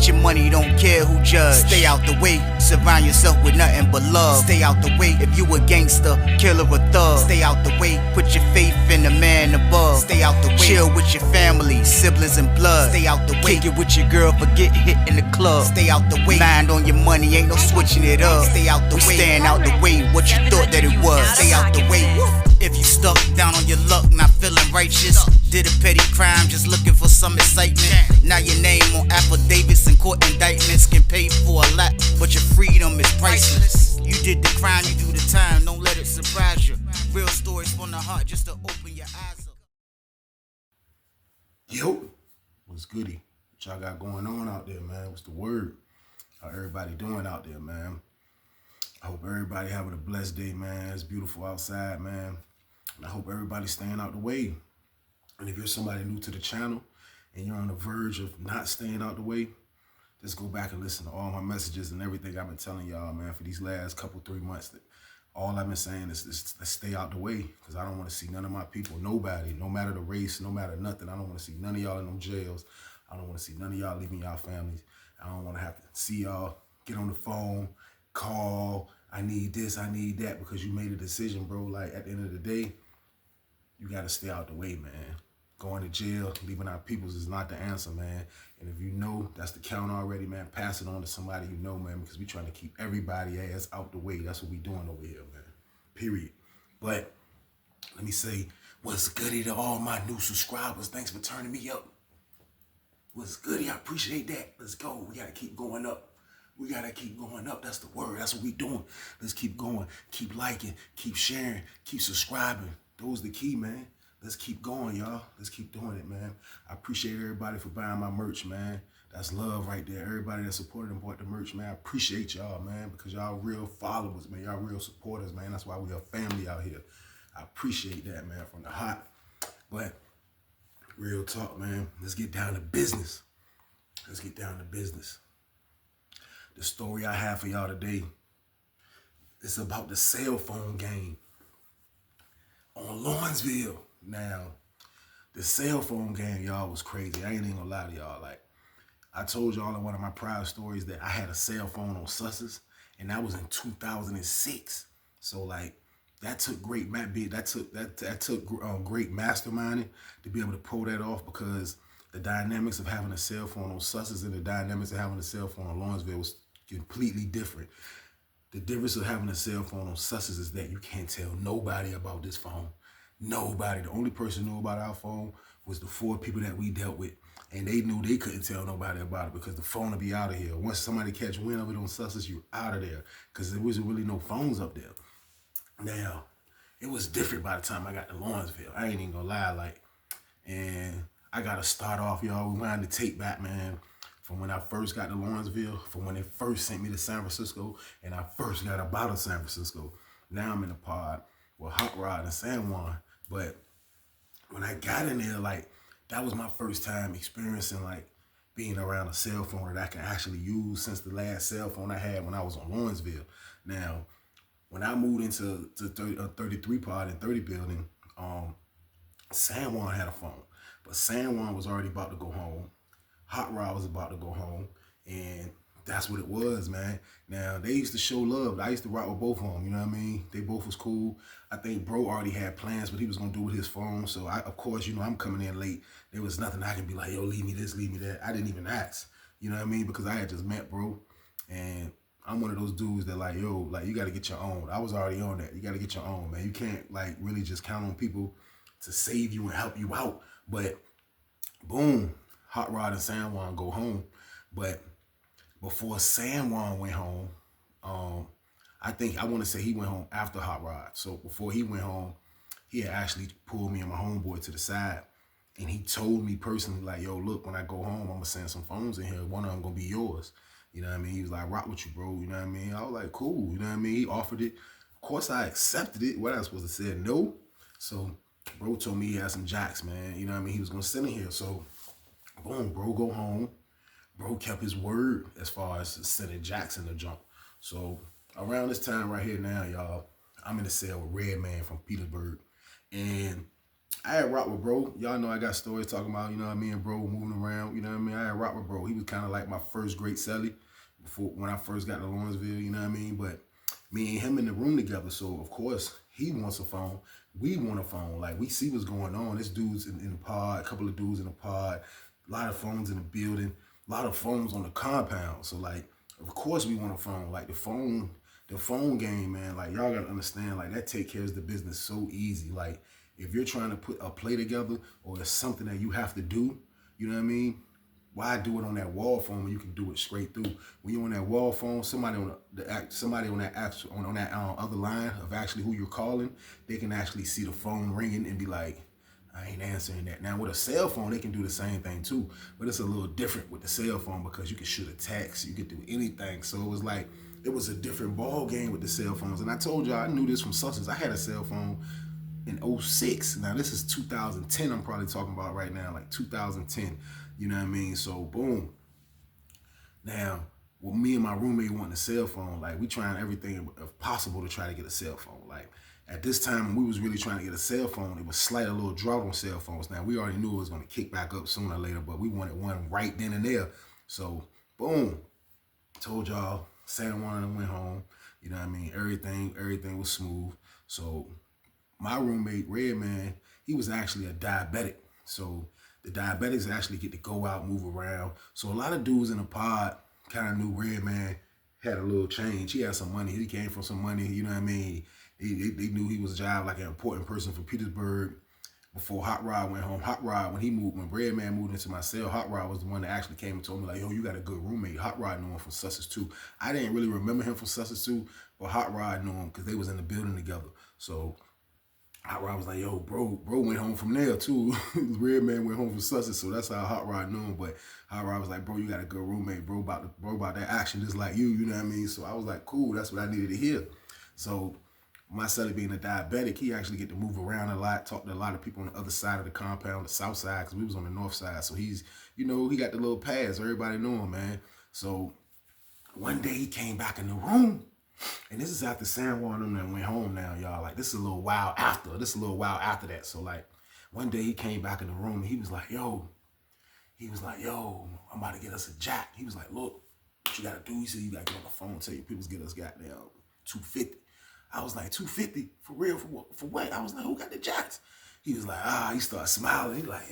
get your money, don't care who judge. Stay out the way, surround yourself with nothing but love. Stay out the way, if you a gangster, killer or thug. Stay out the way, put your faith in the man above. Stay out the way, chill with your family, siblings and blood. Stay out the way, kick it with your girl, forget hit in the club. Stay out the way, mind on your money, ain't no switching it up. Stay out the way, stand out the way, what you thought that it was. Stay out the way. If you stuck down on your luck, not feeling righteous, did a petty crime, just looking for some excitement. Now your name on affidavits and court indictments can pay for a lot, but your freedom is priceless. You did the crime, you do the time, don't let it surprise you. Real stories from the heart, just to open your eyes up. Yo, what's goody? What y'all got going on out there, man? What's the word? How everybody doing out there, man? I hope everybody having a blessed day, man. It's beautiful outside, man. And I hope everybody's staying out the way. And if you're somebody new to the channel and you're on the verge of not staying out the way, just go back and listen to all my messages and everything I've been telling y'all, man, for these last couple, 3 months. That all I've been saying is stay out the way, because I don't want to see none of my people, nobody, no matter the race, no matter nothing. I don't want to see none of y'all in them jails. I don't want to see none of y'all leaving y'all families. I don't want to have to see y'all get on the phone, call, I need this, I need that, because you made a decision, bro. Like, at the end of the day, you got to stay out the way, man. Going to jail, leaving our peoples is not the answer, man. And if you know that's the count already, man, pass it on to somebody you know, man, because we trying to keep everybody ass out the way. That's what we doing over here, man. Period. But let me say, what's goody to all my new subscribers. Thanks for turning me up. What's goody? I appreciate that. Let's go. We got to keep going up. We got to keep going up. That's the word. That's what we doing. Let's keep going. Keep liking. Keep sharing. Keep subscribing. Those the key, man. Let's keep going, y'all. Let's keep doing it, man. I appreciate everybody for buying my merch, man. That's love right there. Everybody that supported and bought the merch, man. I appreciate y'all, man, because y'all real followers, man. Y'all real supporters, man. That's why we a family out here. I appreciate that, man, from the heart. But real talk, man. Let's get down to business. Let's get down to business. The story I have for y'all today is about the cell phone game on Lawrenceville. Now, the cell phone game, y'all, was crazy. I ain't even gonna lie to y'all. Like, I told y'all in one of my prior stories that I had a cell phone on Susses, and that was in 2006. So, like, that took great great masterminding to be able to pull that off, because the dynamics of having a cell phone on Susses and the dynamics of having a cell phone on Lawrenceville was completely different. The difference of having a cell phone on Susses is that you can't tell nobody about this phone. Nobody. The only person who knew about our phone was the 4 people that we dealt with. And they knew they couldn't tell nobody about it, because the phone would be out of here. Once somebody catch wind of it on Susses, you out of there, because there wasn't really no phones up there. Now, it was different by the time I got to Lawrenceville. I ain't even gonna lie, like, and I gotta start off, y'all. We wind the tape back, man, from when I first got to Lawrenceville, from when they first sent me to San Francisco, and I first got up out of San Francisco. Now I'm in the pod with Hot Rod and San Juan. But when I got in there, like, that was my first time experiencing, like, being around a cell phone that I can actually use since the last cell phone I had when I was on Lawrenceville. Now, when I moved into 33 pod and 30 building, San Juan had a phone, but San Juan was already about to go home. Hot Rod was about to go home, and that's what it was, man. Now, they used to show love. I used to rock with both of them, you know what I mean? They both was cool. I think bro already had plans what he was going to do with his phone. So, of course, you know, I'm coming in late. There was nothing I could be like, yo, leave me this, leave me that. I didn't even ask, you know what I mean? Because I had just met bro, and I'm one of those dudes that, like, yo, like, you got to get your own. I was already on that. You got to get your own, man. You can't, like, really just count on people to save you and help you out. But, boom, Hot Rod and San Juan go home. But before San Juan went home, I want to say he went home after Hot Rod. So before he went home, he had actually pulled me and my homeboy to the side, and he told me personally, like, yo, look, when I go home, I'm going to send some phones in here. One of them going to be yours. You know what I mean? He was like, rock with you, bro. You know what I mean? I was like, cool. You know what I mean? He offered it. Of course, I accepted it. What I was supposed to say? No. So bro told me he had some jacks, man. You know what I mean? He was going to send it here. So boom, bro go home. Bro kept his word as far as sending jacks in the jump. So around this time right here now, y'all, I'm in the cell with Redman from Petersburg. And I had rock with bro. Y'all know I got stories talking about, you know what I mean, bro moving around, you know what I mean? I had rock with bro. He was kind of like my first great celly before when I first got to Lawrenceville, you know what I mean? But me and him in the room together, so of course he wants a phone. We want a phone. Like we see what's going on. This dude's in the pod, a couple of dudes in the pod, a lot of phones in the building, a lot of phones on the compound. So like, of course we want a phone. Like the phone game, man, like y'all gotta understand, like that take care of the business so easy. Like if you're trying to put a play together or it's something that you have to do, you know what I mean? Why do it on that wall phone when you can do it straight through? When you're on that wall phone, somebody on that other line of actually who you're calling, they can actually see the phone ringing and be like, I ain't answering that. Now with a cell phone, they can do the same thing too, but it's a little different with the cell phone because you can shoot a text, you can do anything. So it was like, it was a different ball game with the cell phones. And I told y'all, I knew this from substance. I had a cell phone in 06. Now this is 2010 I'm probably talking about right now, like 2010. You know what I mean? So boom. Now, with me and my roommate wanting a cell phone, like we trying everything if possible to try to get a cell phone. Like at this time when we was really trying to get a cell phone, it was slight a little drought on cell phones. Now we already knew it was gonna kick back up sooner or later, but we wanted one right then and there. So boom. Told y'all, San Juan went home. You know what I mean? Everything was smooth. So my roommate, Red Man, he was actually a diabetic. So the diabetics actually get to go out, move around. So a lot of dudes in the pod kind of knew Red Man had a little change. He had some money. He came from some money, you know what I mean? They knew he was a job like an important person for Petersburg. Before Hot Rod went home, Hot Rod, when Red Man moved into my cell, Hot Rod was the one that actually came and told me, like, yo, you got a good roommate. Hot Rod knew him from Sussex too. I didn't really remember him from Sussex too, but Hot Rod knew him because they was in the building together. So Hot Rod was like, yo, bro went home from there too. Red Man went home from Sussex, so that's how Hot Rod knew him. But Hot Rod was like, bro, you got a good roommate, bro about that action just like you know what I mean? So I was like, cool, that's what I needed to hear. So my celly being a diabetic, he actually get to move around a lot, talk to a lot of people on the other side of the compound, the south side, because we was on the north side. So he's, you know, he got the little pass. Everybody know him, man. So one day he came back in the room, and this is after San Juan and them went home now, y'all. Like, this is a little while after. That. So, like, one day he came back in the room, and he was like, yo, I'm about to get us a jack. He was like, look, what you got to do? He said, you got to get on the phone and tell your people to get us goddamn 250. I was like, 250? For real? For what? I was like, who got the jacks? He was like, he started smiling. He was like,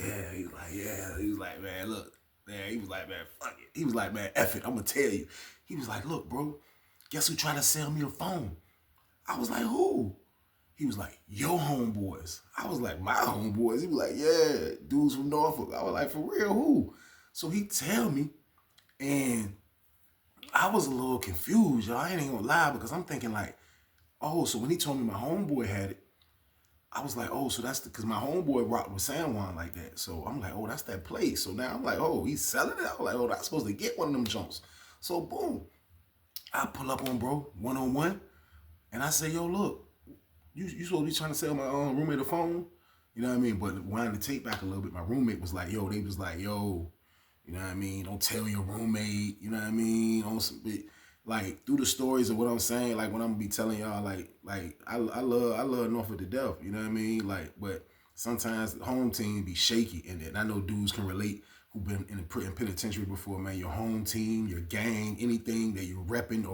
yeah. He was like, man, look. Man, he was like, man, fuck it. He was like, man, F it, I'm going to tell you. He was like, look, bro, guess who tried to sell me a phone? I was like, who? He was like, your homeboys. I was like, my homeboys? He was like, yeah, dudes from Norfolk. I was like, for real, who? So he tell me, and I was a little confused, y'all. I ain't gonna lie, because I'm thinking like, oh, so when he told me my homeboy had it, I was like, oh, so that's because my homeboy rocked with San Juan like that. So I'm like, oh, that's that place. So now I'm like, oh, he's selling it? I was like, oh, that's supposed to get one of them junks. So boom, I pull up on bro, one-on-one, and I say, yo, look, you supposed to be trying to sell my roommate a phone? You know what I mean? But wind the tape back a little bit, my roommate was like, yo, they was like, yo, you know what I mean? Don't tell your roommate, you know what I mean? Like through the stories of what I'm saying, like when I'm gonna be telling y'all, like I love Norfolk to death, you know what I mean? Like, but sometimes the home team be shaky, and I know dudes can relate who've been in penitentiary before, man. Your home team, your gang, anything that you're repping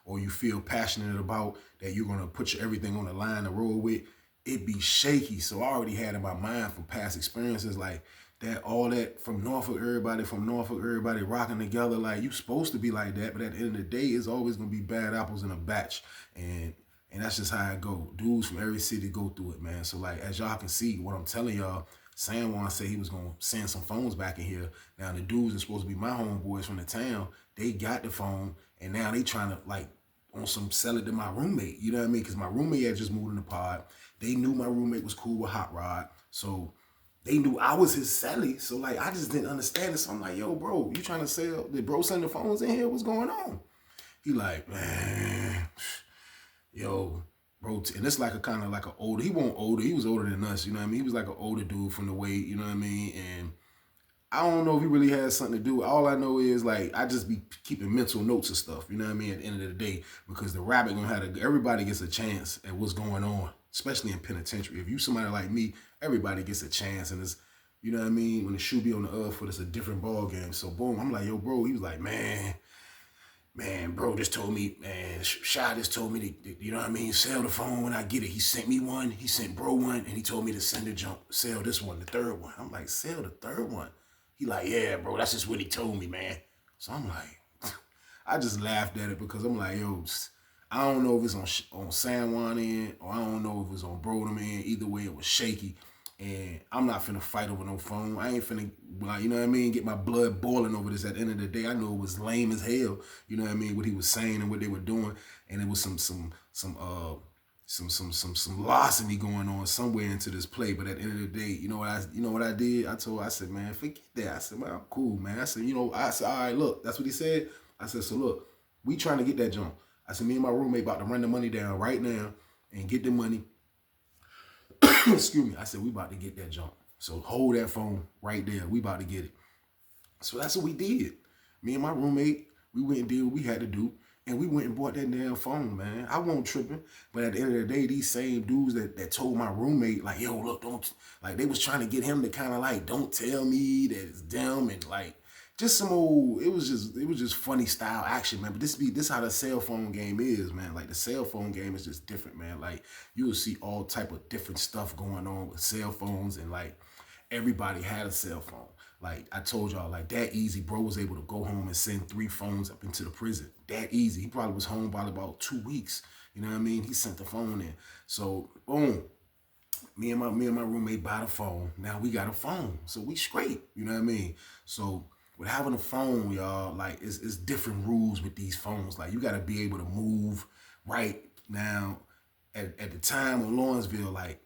or you feel passionate about that you're gonna put everything on the line to roll with, it be shaky. So I already had in my mind from past experiences, like that all that from Norfolk, everybody rocking together. Like, you supposed to be like that, but at the end of the day, it's always gonna be bad apples in a batch. And that's just how it go. Dudes from every city go through it, man. So like, as y'all can see, what I'm telling y'all, San Juan said he was gonna send some phones back in here. Now the dudes are supposed to be my homeboys from the town. They got the phone, and now they trying to like on some sell it to my roommate. You know what I mean? Because my roommate had just moved in the pod. They knew my roommate was cool with Hot Rod, so they knew I was his celly. So like, I just didn't understand it. So I'm like, yo, bro, you trying to sell? Did bro send the phones in here? What's going on? He like, man, yo, bro, and it's like a kind of like an older, he wasn't older, he was older than us, you know what I mean? He was like an older dude from the way, you know what I mean? And I don't know if he really has something to do. All I know is like, I just be keeping mental notes of stuff, you know what I mean, at the end of the day, because the rabbit gonna have to, everybody gets a chance at what's going on. especially in penitentiary. If you somebody like me, everybody gets a chance, and it's, you know what I mean? When the shoe be on the other foot, it's a different ball game. So boom, I'm like, yo, bro. He was like, man, bro just told me, man, Shy just told me to, you know what I mean, sell the phone when I get it. He sent me one, he sent bro one, and he told me to send the jump, sell this one, the third one. I'm like, sell the third one? He like, yeah, bro, that's just what he told me, man. So I'm like, I just laughed at it because I'm like, yo, I don't know if it's on San Juan end or I don't know if it's on Brodom end. Either way, it was shaky. And I'm not finna fight over no phone. I ain't finna, like, you know what I mean, get my blood boiling over this. At the end of the day, I know it was lame as hell. You know what I mean, what he was saying and what they were doing, and it was some larceny going on somewhere into this play. But at the end of the day, you know what I did? I said, man, forget that. I said, man, I'm cool, man. I said, I said, all right, look, that's what he said. I said, so look, we trying to get that jump. I said, me and my roommate about to run the money down right now and get the money. Excuse me. I said, we about to get that jump. So hold that phone right there. We about to get it. So that's what we did. Me and my roommate, we went and did what we had to do. And we went and bought that damn phone, man. I wasn't tripping. But at the end of the day, these same dudes that told my roommate, like, yo, look, don't, like, they was trying to get him to kind of like, don't tell me that it's them, and like, just some old, it was just funny style action, man. But this how the cell phone game is, man. Like, the cell phone game is just different, man. Like, you will see all type of different stuff going on with cell phones, and like, everybody had a cell phone. Like, I told y'all, like, that easy, bro was able to go home and send 3 phones up into the prison. That easy. He probably was home by about 2 weeks. You know what I mean? He sent the phone in. So, boom. Me and my roommate bought a phone. Now we got a phone. So we straight. You know what I mean? So with having a phone, y'all, like, it's different rules with these phones. Like, you got to be able to move right now. At the time on Lawrenceville, like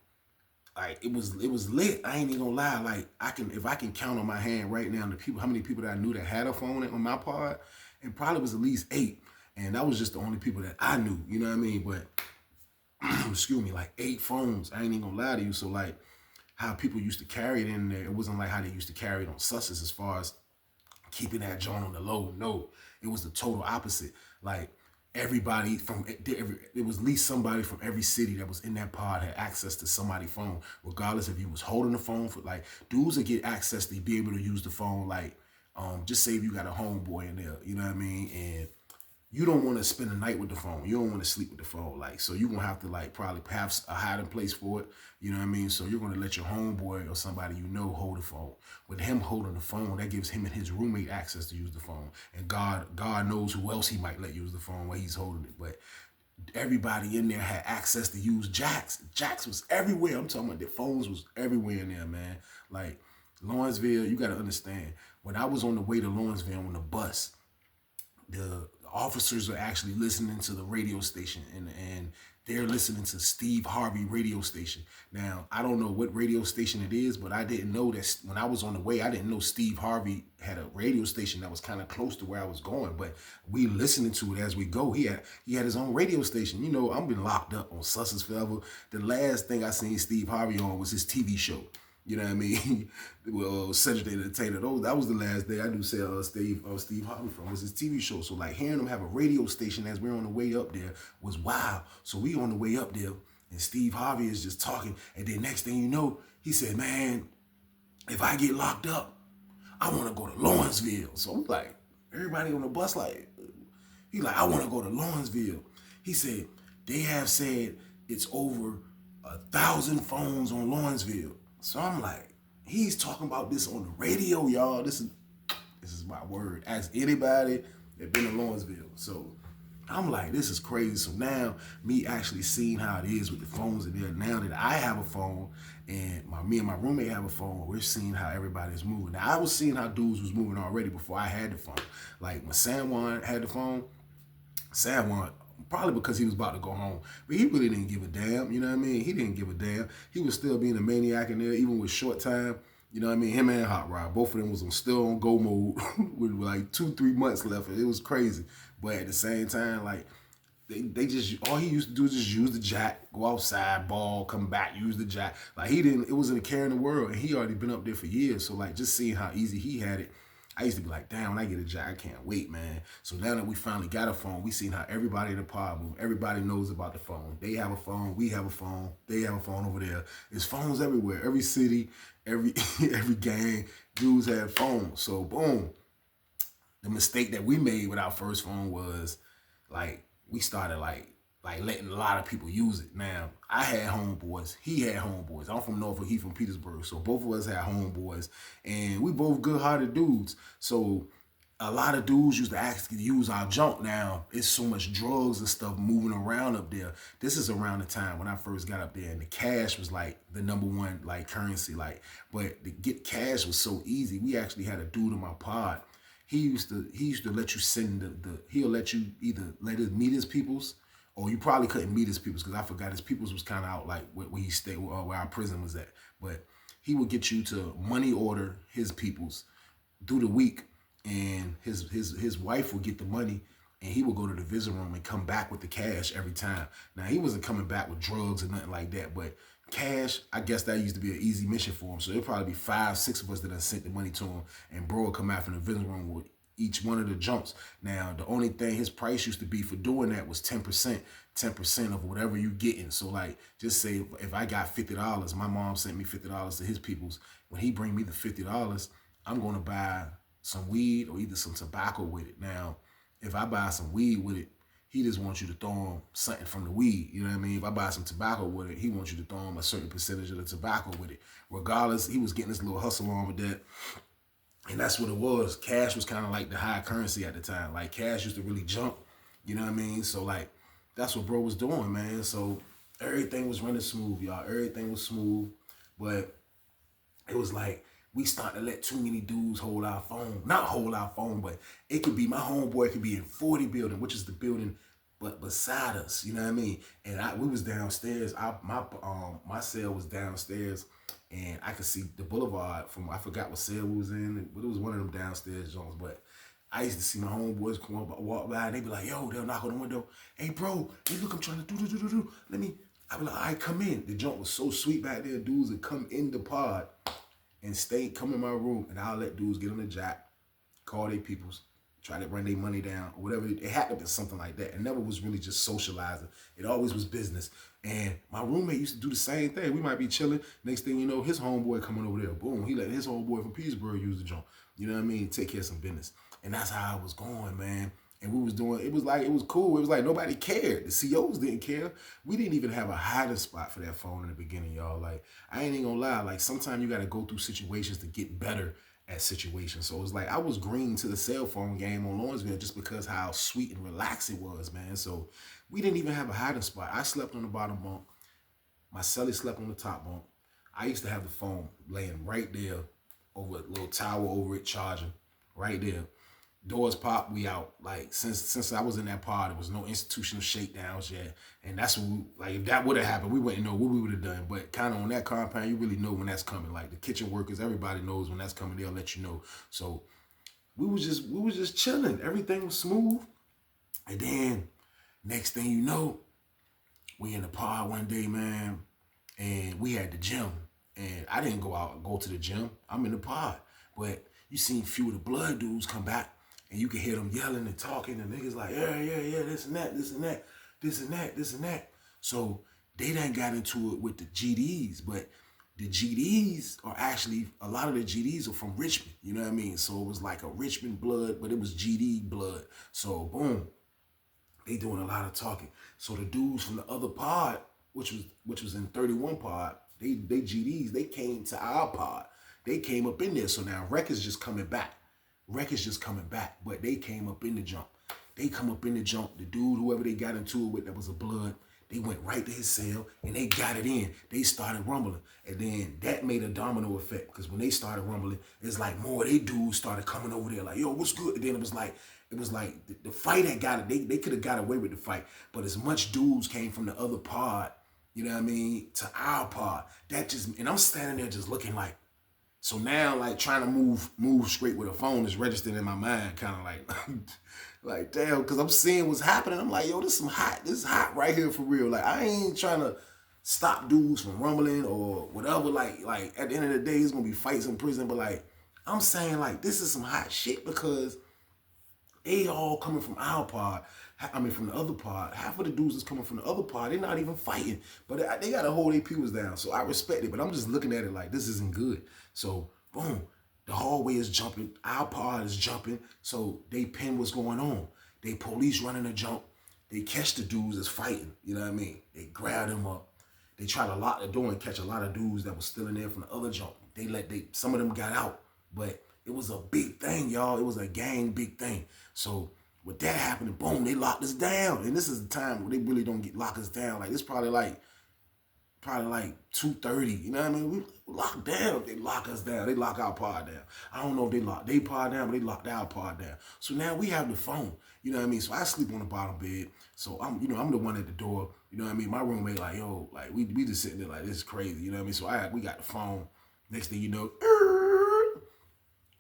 it was lit. I ain't even gonna lie. Like, if I can count on my hand right now how many people that I knew that had a phone on my pod, it probably was at least 8. And that was just the only people that I knew, you know what I mean? But excuse me, like 8 phones. I ain't even gonna lie to you. So like, how people used to carry it in there, it wasn't like how they used to carry it on Susses as far as keeping that joint on the low. No, it was the total opposite. Like, everybody it was at least somebody from every city that was in that pod had access to somebody's phone, regardless if you was holding the phone. For like, dudes that get access to be able to use the phone, like, just say if you got a homeboy in there, you know what I mean, and you don't want to spend the night with the phone. You don't want to sleep with the phone. Like, so you're going to have to, like, probably have a hiding place for it. You know what I mean? So you're going to let your homeboy or somebody you know hold the phone. With him holding the phone, that gives him and his roommate access to use the phone. And God knows who else he might let use the phone while he's holding it. But everybody in there had access to use jacks. Jacks was everywhere. I'm talking about the phones was everywhere in there, man. Like, Lawrenceville, you got to understand. When I was on the way to Lawrenceville on the bus, the officers are actually listening to the radio station, and they're listening to Steve Harvey radio station. Now, I don't know what radio station it is, but I didn't know that when I was on the way, I didn't know Steve Harvey had a radio station that was kind of close to where I was going, but we listening to it as we go. He had his own radio station. You know, I've been locked up on Sussex forever. The last thing I seen Steve Harvey on was his TV show. You know what I mean? Well, Cedric the Entertainer. That was the last day I knew Steve Harvey from, was his TV show. So like, hearing him have a radio station as we're on the way up there was wild. So we on the way up there, and Steve Harvey is just talking. And then next thing you know, he said, man, if I get locked up, I want to go to Lawrenceville. So I'm like, everybody on the bus, like, he like, I want to go to Lawrenceville. He said, they have said it's over 1,000 phones on Lawrenceville. So I'm like, he's talking about this on the radio, y'all. This is my word. Ask anybody that been to Lawrenceville. So I'm like, this is crazy. So now, me actually seeing how it is with the phones in there, now that I have a phone and me and my roommate have a phone, we're seeing how everybody's moving. Now, I was seeing how dudes was moving already before I had the phone. Like, when San Juan had the phone, San Juan, probably because he was about to go home, but he really didn't give a damn, you know what I mean? He didn't give a damn. He was still being a maniac in there, even with short time, you know what I mean? Him and Hot Rod, both of them was still on go mode with like 2-3 months left. It was crazy. But at the same time, like, they just, all he used to do is just use the jack, go outside, ball, come back, use the jack. Like, it wasn't a care in the world, and he already been up there for years. So like, just seeing how easy he had it, I used to be like, damn, when I get a job, I can't wait, man. So now that we finally got a phone, we seen how everybody in the pod move. Everybody knows about the phone. They have a phone, we have a phone, they have a phone over there. There's phones everywhere. Every city, every every gang, dudes have phones. So boom. The mistake that we made with our first phone was like we started like letting a lot of people use it. Now, I had homeboys, he had homeboys. I'm from Norfolk, he from Petersburg. So both of us had homeboys and we both good-hearted dudes. So a lot of dudes used to actually use our junk. Now, it's so much drugs and stuff moving around up there. This is around the time when I first got up there and the cash was like the #1 like currency. Like, but to get cash was so easy. We actually had a dude in my pod. He used to let you send he'll let you either let us meet his peoples, or you probably couldn't meet his peoples because I forgot his peoples was kind of out like where he stayed, where our prison was at. But he would get you to money order his peoples through the week, and his wife would get the money, and he would go to the visit room and come back with the cash every time. Now, he wasn't coming back with drugs or nothing like that, but cash, I guess that used to be an easy mission for him. So it'd probably be 5, 6 of us that done sent the money to him, and bro would come out from the visit room with each one of the jumps. Now, the only thing his price used to be for doing that was 10%, 10% of whatever you getting. So like, just say if I got $50, my mom sent me $50 to his peoples. When he bring me the $50, I'm going to buy some weed or either some tobacco with it. Now, if I buy some weed with it, he just wants you to throw him something from the weed. You know what I mean? If I buy some tobacco with it, he wants you to throw him a certain percentage of the tobacco with it. Regardless, he was getting this little hustle on with that. And that's what it was. Cash was kind of like the high currency at the time. Like, cash used to really jump. You know what I mean? So, like, that's what bro was doing, man. So, everything was running smooth, y'all. Everything was smooth. But it was like, we started to let too many dudes hold our phone. Not hold our phone, but it could be, my homeboy could be in 40 building, which is the building but beside us, you know what I mean? And we was downstairs. My cell was downstairs, and I could see the boulevard from, I forgot what cell we was in, but it was one of them downstairs joints. But I used to see my homeboys come up, walk by, and they be like, yo, they'll knock on the window. Hey, bro, hey, look, I'm trying to do. I be like, all right, come in. The joint was so sweet back there. Dudes would come in the pod and come in my room, and I'll let dudes get on the jack, call their peoples, try to run their money down, or whatever. It had to be something like that. It never was really just socializing. It always was business. And my roommate used to do the same thing. We might be chilling. Next thing you know, his homeboy coming over there. Boom, he let his homeboy from Petersburg use the joint. You know what I mean? Take care of some business. And that's how I was going, man. And we was doing, it was cool. It was like nobody cared. The COs didn't care. We didn't even have a hiding spot for that phone in the beginning, y'all. Like, I ain't even gonna lie. Like, sometimes you gotta go through situations to get better at situations. So it was like, I was green to the cell phone game on Lawrenceville just because how sweet and relaxed it was, man. So we didn't even have a hiding spot. I slept on the bottom bunk. My celly slept on the top bunk. I used to have the phone laying right there over a little tower over it, charging right there. Doors pop, we out. Like, since I was in that pod, there was no institutional shakedowns yet. And that's what like, if that would have happened, we wouldn't know what we would have done. But kind of on that compound, you really know when that's coming. Like, the kitchen workers, everybody knows when that's coming. They'll let you know. So we was just chilling. Everything was smooth. And then next thing you know, we in the pod one day, man, and we had the gym. And I didn't go to the gym. I'm in the pod. But you seen a few of the blood dudes come back. And you can hear them yelling and talking, and niggas like, yeah, this and that. So they done got into it with the GDs, but the GDs are actually, a lot of the GDs are from Richmond, you know what I mean? So it was like a Richmond blood, but it was GD blood. So boom, they doing a lot of talking. So the dudes from the other pod, which was in 31 pod, they GDs, they came to our pod. They came up in there. So now Record's just coming back. But they came up in the jump. They come up in the jump. The dude, whoever they got into it with, that was a blood, they went right to his cell and they got it in. They started rumbling. And then that made a domino effect, because when they started rumbling, it's like more of they dudes started coming over there like, yo, what's good? And then it was like the fight had got it. They could have got away with the fight. But as much dudes came from the other pod, you know what I mean, to our pod, and I'm standing there just looking like, so now, like, trying to move straight with a phone is registered in my mind, kind of like, like, damn, because I'm seeing what's happening. I'm like, yo, this is hot right here for real. Like, I ain't trying to stop dudes from rumbling or whatever. Like at the end of the day, it's gonna be fights in prison, but like, I'm saying like this is some hot shit because they all coming from our pod. I mean, from the other pod. Half of the dudes is coming from the other pod. They're not even fighting, but they got to hold their peoples down. So I respect it, but I'm just looking at it like this isn't good. So boom, the hallway is jumping. Our pod is jumping. So they pin what's going on. They police running a jump. They catch the dudes that's fighting. You know what I mean? They grab them up. They try to lock the door and catch a lot of dudes that was still in there from the other jump. Some of them got out, but it was a big thing, y'all. It was a gang big thing. So with that happening, boom, they locked us down. And this is the time where they really don't lock us down. Like it's probably like 2:30. You know what I mean? We locked down. They lock us down. They lock our pod down. I don't know if they locked their pod down, but they locked our pod down. So now we have the phone. You know what I mean? So I sleep on the bottom bed. So I'm the one at the door. You know what I mean? My roommate like, yo, like we just sitting there like this is crazy. You know what I mean? So we got the phone. Next thing you know,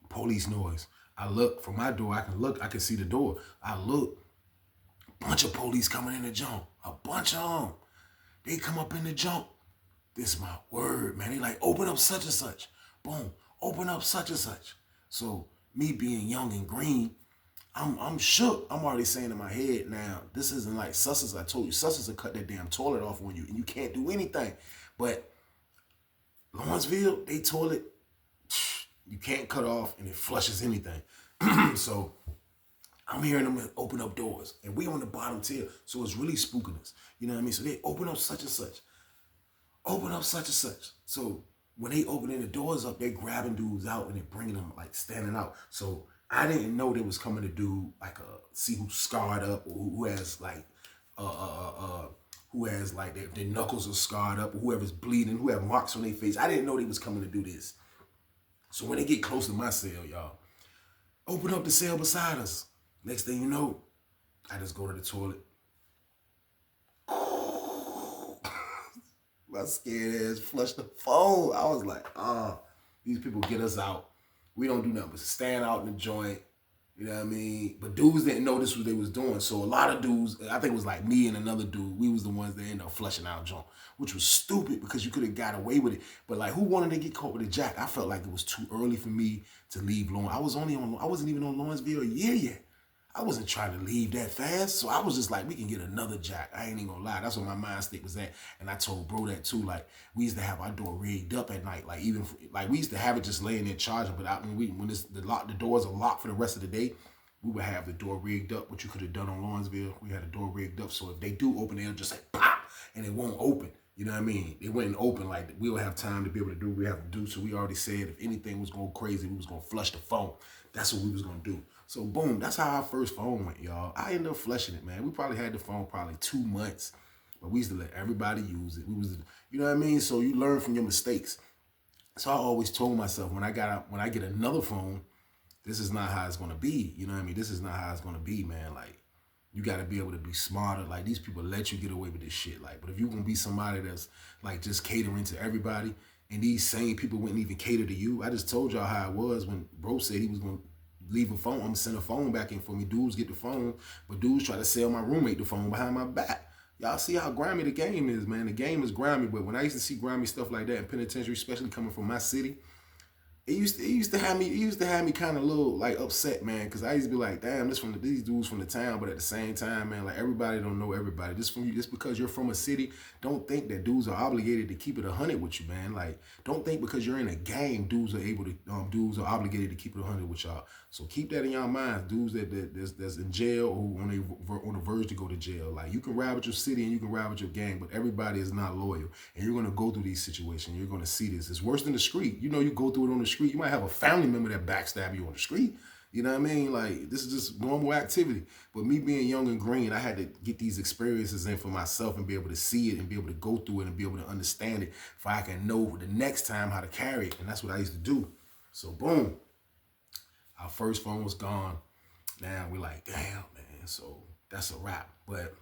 police noise. I look from my door. I can see the door. I look, bunch of police coming in the jump. A bunch of them. They come up in the jump. This is my word, man. They like, open up such and such. Boom, open up such and such. So me being young and green, I'm shook. I'm already saying in my head now, this isn't like Susses. I told you, Susses will cut that damn toilet off on you and you can't do anything. But Lawrenceville, they toilet, you can't cut off and it flushes anything. So I'm hearing them open up doors and we on the bottom tier. So it's really spooking us. You know what I mean? So they open up such and such. Open up such and such. So when they opening the doors up, they grabbing dudes out and they bringing them like standing out. So I didn't know they was coming to do like see who's scarred up or who has like their knuckles are scarred up or whoever's bleeding, who have marks on their face. I didn't know they was coming to do this. So when they get close to my cell, y'all, open up the cell beside us. Next thing you know, I just go to the toilet. My scared ass flushed the phone. I was like, these people get us out. We don't do nothing but stand out in the joint. You know what I mean? But dudes didn't know this was what they was doing. So a lot of dudes, I think it was like me and another dude, we was the ones that ended up flushing our joint, which was stupid because you could have got away with it. But like, who wanted to get caught with a jack? I felt like it was too early for me to leave Lawrence. I wasn't even on Lawrenceville a year yet. I wasn't trying to leave that fast. So I was just like, we can get another jack. I ain't even gonna lie. That's what my mind state was at. And I told bro that too. Like, we used to have our door rigged up at night. Like, we used to have it just laying there charging. But when the doors are locked for the rest of the day, we would have the door rigged up, which you could have done on Lawrenceville. We had a door rigged up. So if they do open, they'll just say pop and it won't open. You know what I mean? It wouldn't open. Like, we'll have time to be able to do what we have to do. So we already said if anything was going crazy, we was going to flush the phone. That's what we was going to do. So boom, that's how our first phone went, y'all. I ended up flushing it, man. We probably had the phone probably 2 months, but we used to let everybody use it. You know what I mean? So you learn from your mistakes. So I always told myself when I get another phone, this is not how it's gonna be. You know what I mean? This is not how it's gonna be, man. Like, you gotta be able to be smarter. Like, these people let you get away with this shit. Like, but if you're gonna be somebody that's like just catering to everybody, and these same people wouldn't even cater to you. I just told y'all how it was when bro said he was gonna leave a phone. I'm gonna send a phone back in for me. Dudes get the phone, but dudes try to sell my roommate the phone behind my back. Y'all see how grimy the game is, man. The game is grimy, but when I used to see grimy stuff like that in penitentiary, especially coming from my city, it used to have me kind of a little like upset, man, because I used to be like, damn, these dudes from the town, but at the same time, man, like everybody don't know everybody. Just because you're from a city, don't think that dudes are obligated to keep it 100 with you, man. Like, don't think because you're in a gang, dudes are obligated to keep it 100 with y'all. So keep that in your mind, dudes that's in jail or on the verge to go to jail. Like, you can ride with your city and you can ride with your gang, but everybody is not loyal, and you're gonna go through these situations. You're gonna see this. It's worse than the street. You know, you go through it on the street. You might have a family member that backstab you on the street. You know what I mean? Like, this is just normal activity. But me being young and green, I had to get these experiences in for myself and be able to see it and be able to go through it and be able to understand it if I can know the next time how to carry it. And that's what I used to do. So boom, our first phone was gone. Now we're like, damn, man. So that's a wrap. But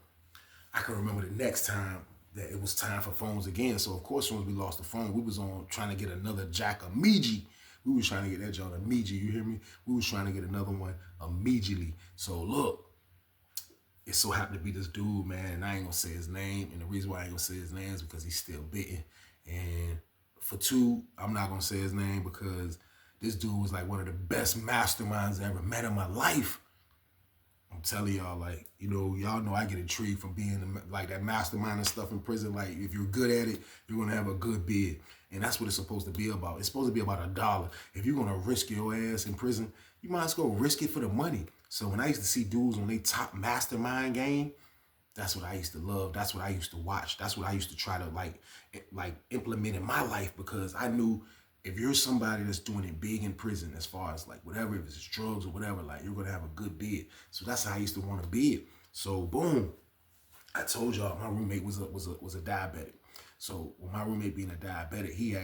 I can remember the next time that it was time for phones again. So of course, when we lost the phone, we was on trying to get another jack immediately. We was trying to get that joint immediately. You hear me? We was trying to get another one immediately. So look, it so happened to be this dude, man, and I ain't gonna say his name. And the reason why I ain't gonna say his name is because he's still bitten. And for two, I'm not gonna say his name because This dude was like one of the best masterminds I ever met in my life. I'm telling y'all, like, you know, y'all know I get intrigued from being like that mastermind and stuff in prison. Like, if you're good at it, you're gonna have a good bid. And that's what it's supposed to be about. It's supposed to be about $1. If you're gonna risk your ass in prison, you might as well risk it for the money. So when I used to see dudes on their top mastermind game, that's what I used to love. That's what I used to watch. That's what I used to try to like implement in my life, because I knew if you're somebody that's doing it big in prison, as far as like whatever, if it's drugs or whatever, like you're gonna have a good bid. So that's how I used to want to bid. So boom, I told y'all my roommate was a diabetic. So with my roommate being a diabetic, he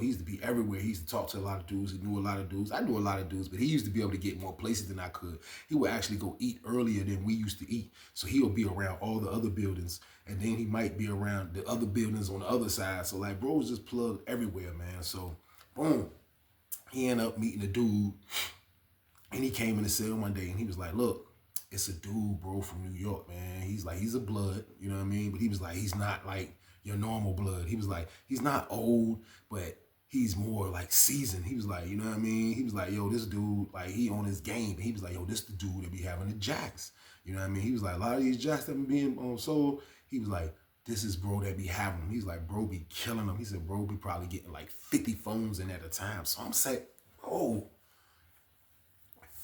used to be everywhere. He used to talk to a lot of dudes. He knew a lot of dudes. I knew a lot of dudes, but he used to be able to get more places than I could. He would actually go eat earlier than we used to eat. So he would be around all the other buildings, and then he might be around the other buildings on the other side. So like, bro was just plugged everywhere, man. So boom, he ended up meeting a dude, and he came in the cell one day, and he was like, look, it's a dude, bro, from New York, man. He's a blood, you know what I mean? But he was like, he's not like your normal blood. He was like, he's not old, but he's more like seasoned. He was like, you know what I mean? He was like, yo, this dude, like, he on his game. And he was like, yo, this the dude that be having the jacks. You know what I mean? He was like, a lot of these jacks that be being on sold, he was like, this is bro that be having them. He's like, bro be killing them. He said, bro be probably getting like 50 phones in at a time. So I'm saying, oh,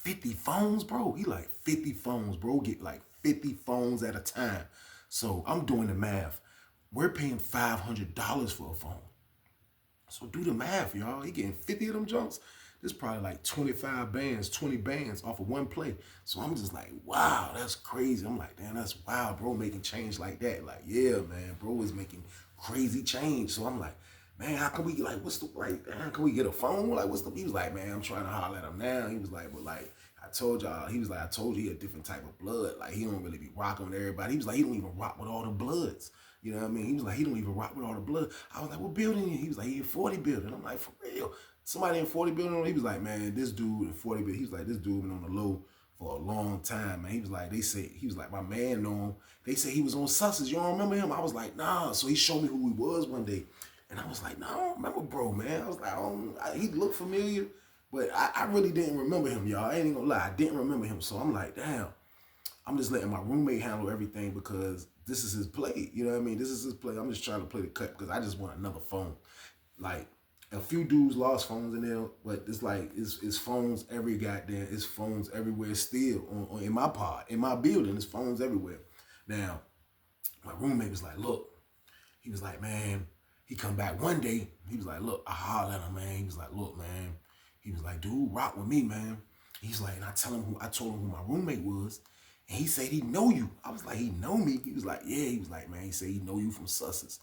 50 phones, bro? He like 50 phones, bro. Get like 50 phones at a time. So I'm doing the math. We're paying $500 for a phone. So do the math, y'all. He getting 50 of them junks. This probably like 25 bands, 20 bands off of one play. So I'm just like, wow, that's crazy. I'm like, damn, that's wild, bro, making change like that. Like, yeah, man, bro is making crazy change. So I'm like, man, how can we, like, what's the, like, man, can we get a phone? Like, what's the, he was like, man, I'm trying to holler at him now. He was like, but like, I told y'all, he was like, I told you he a different type of blood. Like, he don't really be rocking with everybody. He was like, he don't even rock with all the bloods. You know what I mean? He was like, he don't even rock with all the blood. I was like, what building? He was like, he in 40 building. I'm like, for real? Somebody in 40 building? He was like, man, this dude in 40 building, he was like, this dude been on the low for a long time, man. He was like, he was like, my man know him. They said he was on Susses. You don't remember him? I was like, nah. So he showed me who he was one day. And I was like, nah, I don't remember bro, man. I was like, he looked familiar, but I really didn't remember him, y'all. I ain't gonna lie. I didn't remember him. So I'm like, damn. I'm just letting my roommate handle everything because this is his play. You know what I mean? This is his play. I'm just trying to play the cut because I just want another phone. Like, a few dudes lost phones in there, but it's like, it's phones it's phones everywhere still in my pod, in my building. It's phones everywhere. Now, my roommate was like, look, he was like, man, he come back one day. He was like, look, I hollered at him, man. He was like, look, man. He was like, dude, rock with me, man. He's like, and I told him who my roommate was. And he said he know you. I was like, he know me? He was like, yeah. He was like, man, he said he know you from Sussex.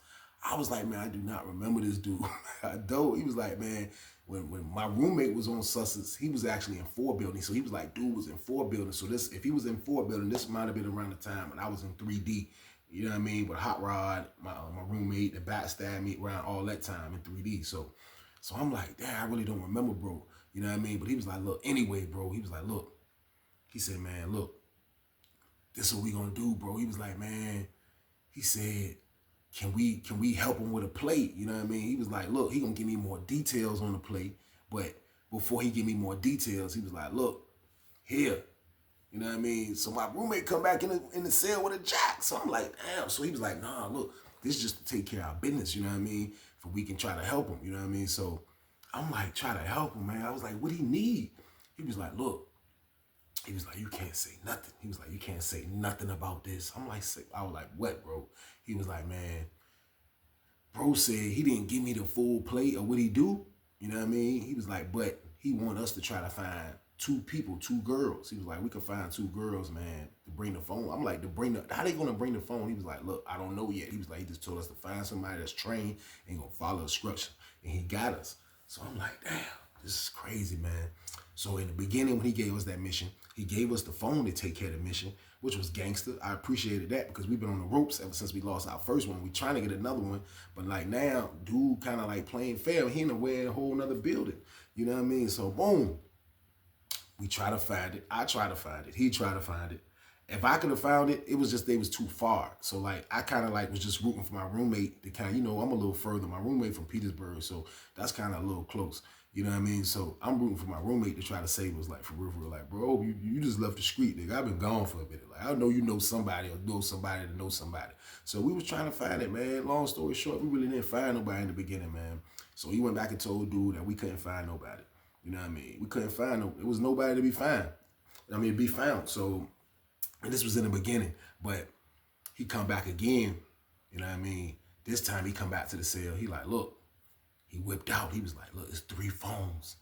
I was like, man, I do not remember this dude. I don't. He was like, man, when my roommate was on Sussex, he was actually in 4 buildings. So he was like, dude was in 4 buildings. So if he was in 4 buildings, this might have been around the time when I was in 3D. You know what I mean? With Hot Rod, my roommate, the backstab me around all that time in 3D. So I'm like, damn, I really don't remember, bro. You know what I mean? But he was like, look, anyway, bro. He was like, look. He said, man, look. This is what we gonna do, bro. He was like, man, he said, can we help him with a plate? You know what I mean? He was like, look, he gonna give me more details on the plate, but before he give me more details, he was like, look, here. You know what I mean? So my roommate come back in the cell with a jack. So I'm like, damn. So he was like, nah, look, this is just to take care of our business, you know what I mean? For we can try to help him, you know what I mean? So I'm like, try to help him, man. I was like, what do he need? He was like, look. He was like, you can't say nothing. He was like, you can't say nothing about this. I was like, what, bro? He was like, man, bro said he didn't give me the full plate of what he do. You know what I mean? He was like, but he want us to try to find 2 people, 2 girls. He was like, we can find 2 girls, man, to bring the phone. I'm like, how they gonna bring the phone? He was like, look, I don't know yet. He was like, he just told us to find somebody that's trained and gonna follow instructions. And he got us. So I'm like, damn, this is crazy, man. So in the beginning, when he gave us that mission, he gave us the phone to take care of the mission, which was gangster. I appreciated that because we've been on the ropes ever since we lost our first one. We trying to get another one, but like now, dude kind of like playing fair. He in a whole nother building. You know what I mean? So boom, we try to find it. I try to find it. He tried to find it. If I could have found it, it was just they was too far. So like I kind of like was just rooting for my roommate to kind of, you know, I'm a little further. My roommate from Petersburg, so that's kind of a little close. You know what I mean? So I'm rooting for my roommate to try to save us, like for real, like, bro, you just left the street, nigga. I've been gone for a minute. Like, I know you know somebody or know somebody to know somebody. So we was trying to find it, man. Long story short, we really didn't find nobody in the beginning, man. So he went back and told dude that we couldn't find nobody. You know what I mean? We couldn't find no. It was nobody to be found. I mean, be found. So, and this was in the beginning, but he come back again. You know what I mean? This time he come back to the cell. He like, look. He whipped out. He was like, look, it's 3 phones.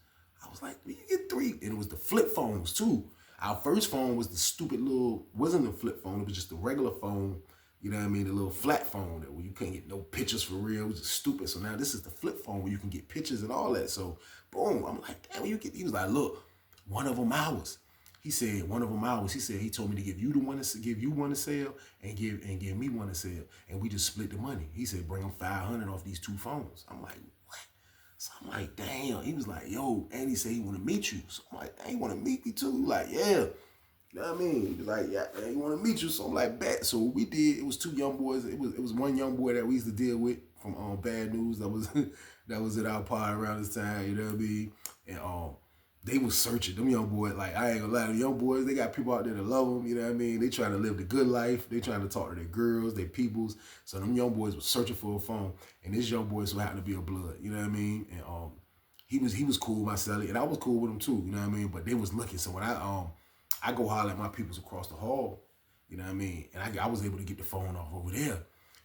I was like, you get 3. And it was the flip phones too. Our first phone was the stupid little, wasn't a flip phone. It was just a regular phone. You know what I mean? The little flat phone that where you couldn't get no pictures for real. It was just stupid. So now this is the flip phone where you can get pictures and all that. So boom, I'm like, damn, you get, he was like, look, one of them ours. He said, one of them ours. He said, he told me to give you one to sell and give me one to sell. And we just split the money. He said, bring them 500 off these 2 phones. I'm like, what? So I'm like, damn. He was like, yo, and he said he want to meet you. So I'm like, damn, you want to meet me too? He like, yeah. You know what I mean? He was like, yeah, man, he want to meet you. So I'm like, bet. So what we did, it was 2 young boys. It was one young boy that we used to deal with from Bad News that was at our pod around this time. You know what I mean? And they was searching. Them young boys, like, I ain't gonna lie, them young boys, they got people out there that love them, you know what I mean? They trying to live the good life. They trying to talk to their girls, their peoples. So them young boys was searching for a phone. And this young boy so happened to be a blood, you know what I mean? And he was cool with my celly, and I was cool with him too, you know what I mean? But they was looking. So when I go holler at my peoples across the hall, you know what I mean? And I was able to get the phone off over there.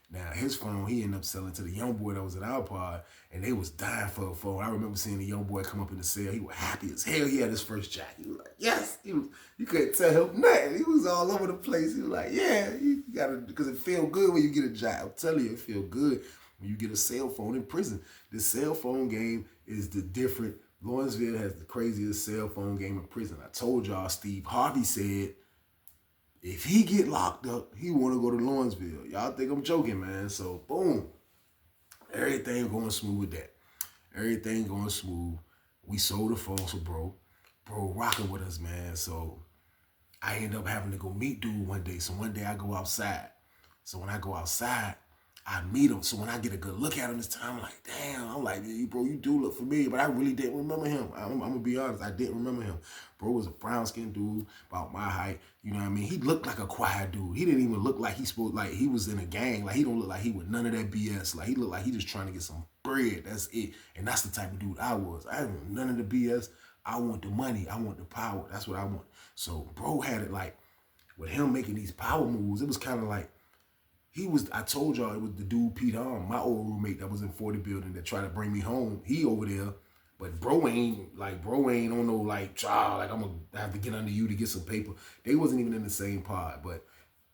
Now, his phone, he ended up selling to the young boy that was at our pod, and they was dying for a phone. I remember seeing the young boy come up in the cell. He was happy as hell. He had his first jack. He was like, yes. You couldn't tell him nothing. He was all over the place. He was like, yeah, you got to, because it feel good when you get a jack. I'm telling you, it feel good when you get a cell phone in prison. The cell phone game is the different. Lawrenceville has the craziest cell phone game in prison. I told y'all, Steve Harvey said, if he get locked up, he want to go to Lawrenceville. Y'all think I'm joking, man. So, boom. Everything going smooth with that. Everything going smooth. We sold the phone to bro. Bro rocking with us, man. So, I end up having to go meet dude one day. So, one day I go outside. So, when I go outside, I meet him. So, when I get a good look at him this time, I'm like, damn. I'm like, bro, you do look familiar. But I really didn't remember him. I'm going to be honest. I didn't remember him. Bro was a brown-skinned dude, about my height. You know what I mean? He looked like a quiet dude. He didn't even look like he was in a gang. Like, he don't look like he with none of that BS. Like, he looked like he just trying to get some bread. That's it. And that's the type of dude I was. I didn't want none of the BS. I want the money. I want the power. That's what I want. So, bro had it like, with him making these power moves, it was kind of like, I told y'all it was the dude Pete my old roommate that was in 40 building that tried to bring me home. He over there, but bro ain't on no like, child, like I'm gonna have to get under you to get some paper. They wasn't even in the same pod, but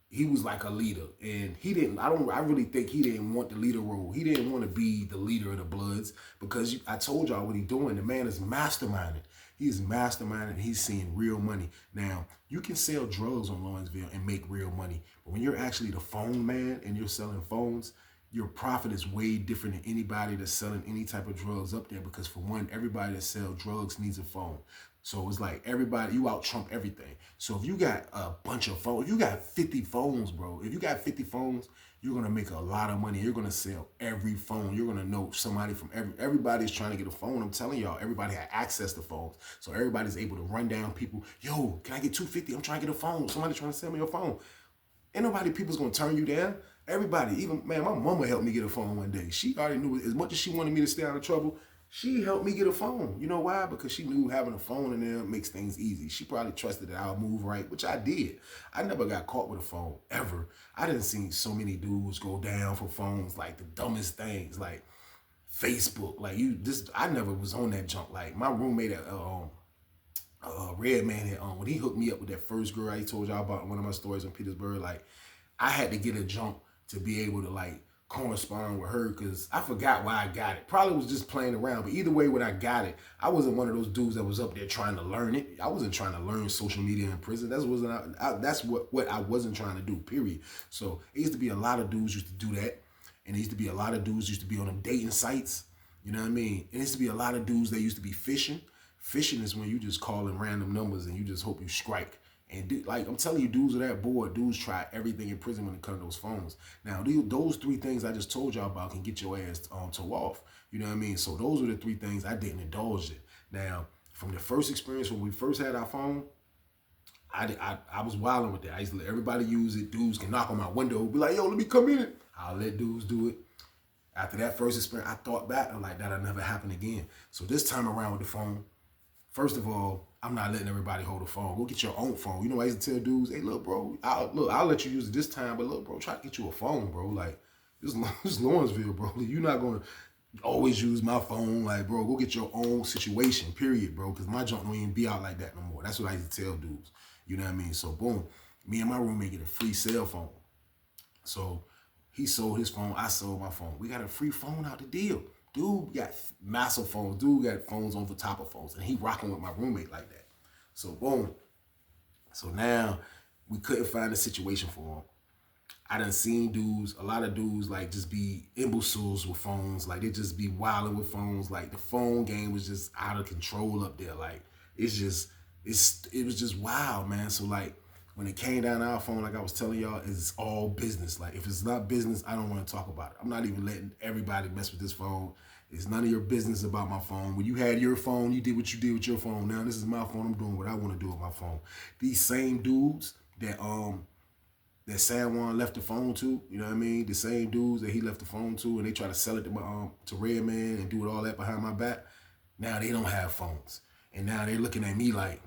he was like a leader. And I really think he didn't want the leader role. He didn't want to be the leader of the Bloods because I told y'all what he doing. The man is masterminding. He's masterminding. He's seeing real money. Now, you can sell drugs on Lawrenceville and make real money. But when you're actually the phone man and you're selling phones, your profit is way different than anybody that's selling any type of drugs up there because for one, everybody that sells drugs needs a phone. So it's like everybody, you out trump everything. So if you got a bunch of phones, if you got 50 phones, bro, if you got 50 phones, you're going to make a lot of money. You're going to sell every phone. You're going to know somebody from everybody's trying to get a phone. I'm telling y'all, everybody had access to phones. So everybody's able to run down people. Yo, can I get 250? I'm trying to get a phone. Somebody trying to sell me a phone. Ain't nobody people's going to turn you down. Everybody, even, man, my mama helped me get a phone one day. She already knew as much as she wanted me to stay out of trouble, she helped me get a phone. You know why? Because she knew having a phone in there makes things easy. She probably trusted that I'll move right, which I did. I never got caught with a phone, ever. I didn't see so many dudes go down for phones, like the dumbest things, like Facebook. Like I never was on that junk. Like my roommate at Red Man had when he hooked me up with that first girl I told y'all about in one of my stories in Petersburg, like I had to get a junk to be able to like correspond with her because I forgot why I got it. Probably was just playing around, but either way, when I got it, I wasn't one of those dudes that was up there trying to learn it. I wasn't trying to learn social media in prison. That's what I wasn't trying to do, period. So it used to be a lot of dudes used to do that, and it used to be a lot of dudes used to be on them dating sites, you know what I mean? And it used to be a lot of dudes that used to be fishing. Fishing is when you just calling random numbers and you just hope you strike. And like I'm telling you, dudes are that bored. Dudes try everything in prison when it comes to those phones. Now, those three things I just told y'all about can get your ass toe off. You know what I mean? So those are the three things I didn't indulge in. Now, from the first experience when we first had our phone, I was wilding with that. I used to let everybody use it. Dudes can knock on my window, be like, yo, let me come in it. I'll let dudes do it. After that first experience, I thought back, I'm like, that'll never happen again. So this time around with the phone, first of all, I'm not letting everybody hold a phone. Go get your own phone. You know, I used to tell dudes, hey, look, bro, I'll let you use it this time, but look, bro, try to get you a phone, bro. Like, this is Lawrenceville, bro. You're not going to always use my phone. Like, bro, go get your own situation, period, bro, because my junk don't even be out like that no more. That's what I used to tell dudes. You know what I mean? So, boom, me and my roommate get a free cell phone. So, he sold his phone, I sold my phone. We got a free phone out the deal. Dude got massive phones. Dude got phones on the top of phones. And he rocking with my roommate like that. So, boom. So now we couldn't find a situation for him. I done seen dudes, a lot of dudes like just be imbeciles with phones. Like they just be wilding with phones. Like the phone game was just out of control up there. Like it was just wild, man. So like when it came down to our phone, like I was telling y'all, it's all business. Like if it's not business, I don't want to talk about it. I'm not even letting everybody mess with this phone. It's none of your business about my phone. When you had your phone, you did what you did with your phone. Now this is my phone. I'm doing what I want to do with my phone. These same dudes that San Juan left the phone to, you know what I mean? The same dudes that he left the phone to, and they try to sell it to Redman and do all that behind my back. Now they don't have phones, and now they're looking at me like,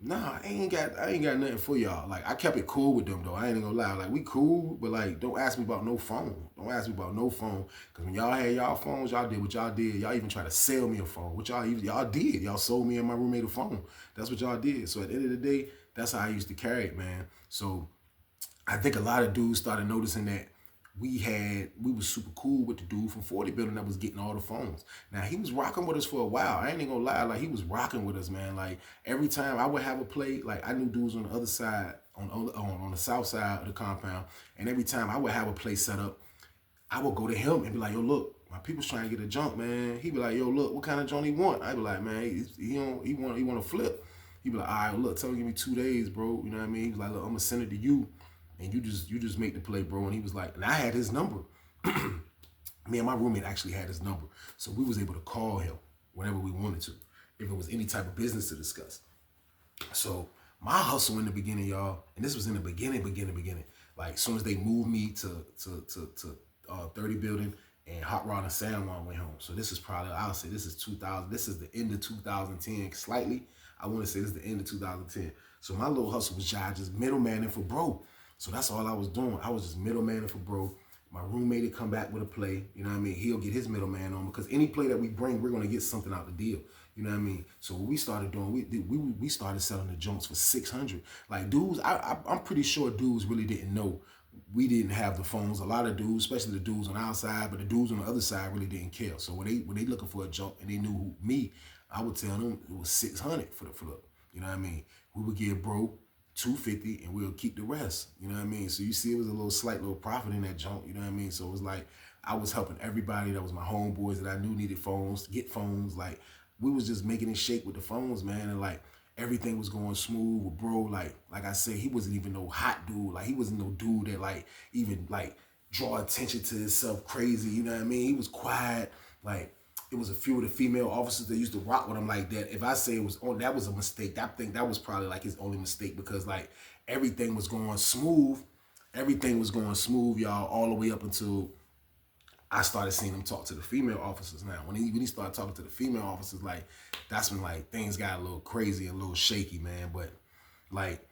nah, I ain't got nothing for y'all. Like I kept it cool with them though. I ain't gonna lie. Like we cool, but like don't ask me about no phone. Don't ask me about no phone. Cause when y'all had y'all phones, y'all did what y'all did. Y'all even try to sell me a phone. What y'all did. Y'all sold me and my roommate a phone. That's what y'all did. So at the end of the day, that's how I used to carry it, man. So I think a lot of dudes started noticing that we was super cool with the dude from 40 building that was getting all the phones. Now he was rocking with us for a while. I ain't even gonna lie, like he was rocking with us, man. Like every time I would have a play, like I knew dudes on the other side, on the south side of the compound, and every time I would have a play set up, I would go to him and be like, yo, look, my people's trying to get a junk, man. He'd be like, yo, look, what kind of junk he want? I'd be like, man, he want to flip. He'd be like, all right, well, look, tell him give me 2 days, bro. You know what I mean? He was like, look, I'm gonna send it to you. And you just make the play, bro. And he was like, and I had his number. Me and my roommate actually had his number. So we was able to call him whenever we wanted to, if it was any type of business to discuss. So my hustle in the beginning, y'all, and this was in the beginning. Like as soon as they moved me to 30 building and Hot Rod and San Juan went home. So this is probably, I'll say this is 2000. This is the end of 2010, slightly. I want to say this is the end of 2010. So my little hustle was just middlemaning for bro. So that's all I was doing. I was just middlemaning for bro. My roommate would come back with a play. You know what I mean? He'll get his middleman on because any play that we bring, we're gonna get something out the deal. You know what I mean? So what we started doing, we started selling the junks for 600. Like dudes, I'm pretty sure dudes really didn't know we didn't have the phones. A lot of dudes, especially the dudes on our side, but the dudes on the other side really didn't care. So when they looking for a junk and they knew me, I would tell them it was 600 for the flip. You know what I mean? We would give bro 250 and we'll keep the rest. You know what I mean? So you see it was a slight little profit in that junk, you know what I mean? So it was like I was helping everybody that was my homeboys that I knew needed phones, to get phones. Like we was just making it shake with the phones, man. And like everything was going smooth with bro. Like I said, he wasn't even no hot dude. Like he wasn't no dude that like even like draw attention to himself crazy, you know what I mean? He was quiet. Like it was a few of the female officers that used to rock with him like that. If I say it was that was a mistake. I think that was probably like his only mistake because like everything was going smooth. Everything was going smooth, y'all, all the way up until I started seeing him talk to the female officers. Now, when he started talking to the female officers, like that's when like things got a little crazy and a little shaky, man. But like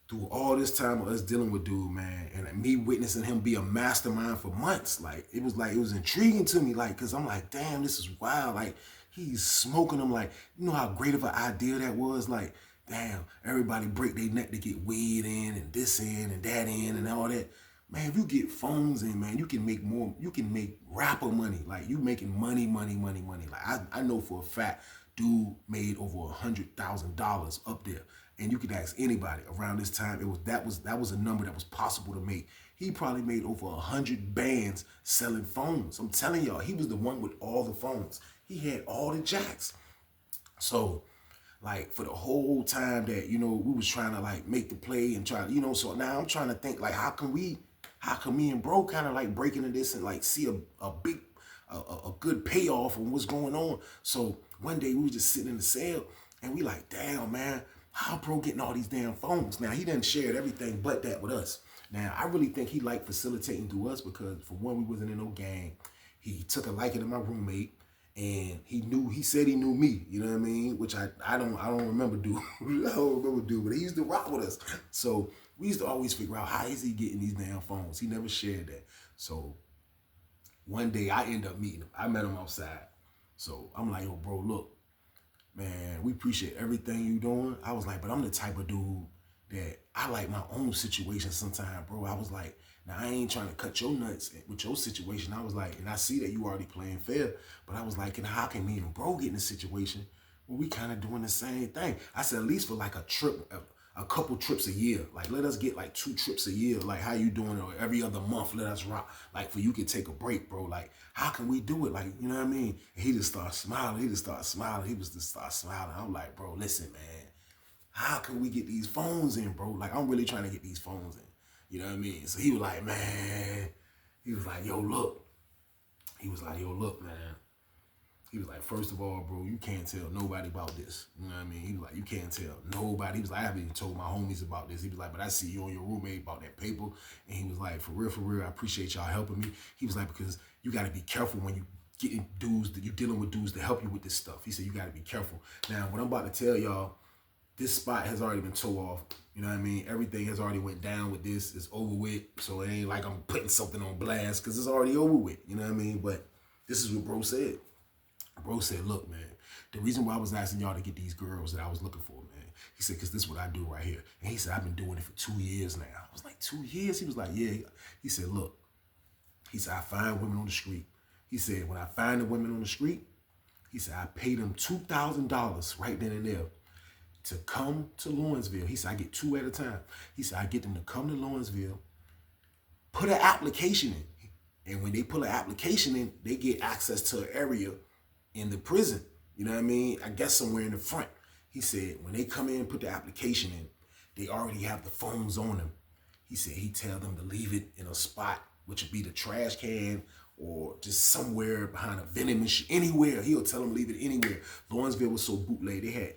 through all this time of us dealing with dude, man, and me witnessing him be a mastermind for months, like it was intriguing to me, like, cause I'm like, damn, this is wild. Like he's smoking them, like, you know how great of an idea that was? Like, damn, everybody break their neck to get weed in and this in and that in and all that. Man, if you get phones in, man, you can make more, you can make rapper money. Like you making money. Like I know for a fact, dude made over $100,000 up there. And you could ask anybody around this time, that was a number that was possible to make. He probably made over 100 bands selling phones. I'm telling y'all, he was the one with all the phones. He had all the jacks. So like for the whole time that, you know, we was trying to like make the play and try, you know, so now I'm trying to think like, how can me and bro kind of like break into this and like see a big, a good payoff on what's going on. So one day we was just sitting in the cell and we like, damn, man, how bro getting all these damn phones? Now he done shared everything but that with us. Now I really think he liked facilitating through us because for one, we wasn't in no gang. He took a liking to my roommate. And he said he knew me, you know what I mean? Which I don't remember dude. I don't remember dude, but he used to rock with us. So we used to always figure out how is he getting these damn phones. He never shared that. So one day I end up meeting him. I met him outside. So I'm like, yo, bro, look, man, we appreciate everything you doing. I was like, but I'm the type of dude that I like my own situation sometimes, bro. I was like, now I ain't trying to cut your nuts with your situation. I was like, and I see that you already playing fair, but I was like, and how can me and bro get in a situation where we kind of doing the same thing? I said, at least for like a trip, a couple trips a year. Like, let us get like 2 trips a year. Like, how you doing? Or every other month, let us rock. Like, for you can take a break, bro. Like, how can we do it? Like, you know what I mean? And he just started smiling. He just started smiling. I'm like, bro, listen, man. How can we get these phones in, bro? Like, I'm really trying to get these phones in. You know what I mean? So he was like, man. He was like, yo, look. He was like, yo, look, man. He was like, first of all, bro, you can't tell nobody about this. You know what I mean? He was like, you can't tell nobody. He was like, I haven't even told my homies about this. He was like, but I see you and your roommate about that paper. And he was like, for real, I appreciate y'all helping me. He was like, because you got to be careful when you getting dudes, that you're dealing with dudes to help you with this stuff. He said, you got to be careful. Now, what I'm about to tell y'all, this spot has already been tore off. You know what I mean? Everything has already went down with this. It's over with. So it ain't like I'm putting something on blast because it's already over with. You know what I mean? But this is what bro said. Bro said, look, man, the reason why I was asking y'all to get these girls that I was looking for, man, he said, because this is what I do right here. And he said, I've been doing it for 2 years now. I was like, 2 years? He was like, yeah. He said, look, he said, I find women on the street. He said, when I find the women on the street, he said, I pay them $2,000 right then and there to come to Lawrenceville. He said, I get 2 at a time. He said, I get them to come to Lawrenceville, put an application in. And when they put an application in, they get access to an area in the prison. You know what I mean? I guess somewhere in the front. He said, when they come in and put the application in, they already have the phones on them. He said he tell them to leave it in a spot, which would be the trash can or just somewhere behind a vending machine, anywhere. He'll tell them leave it anywhere. Lawrenceville was so bootleg. They had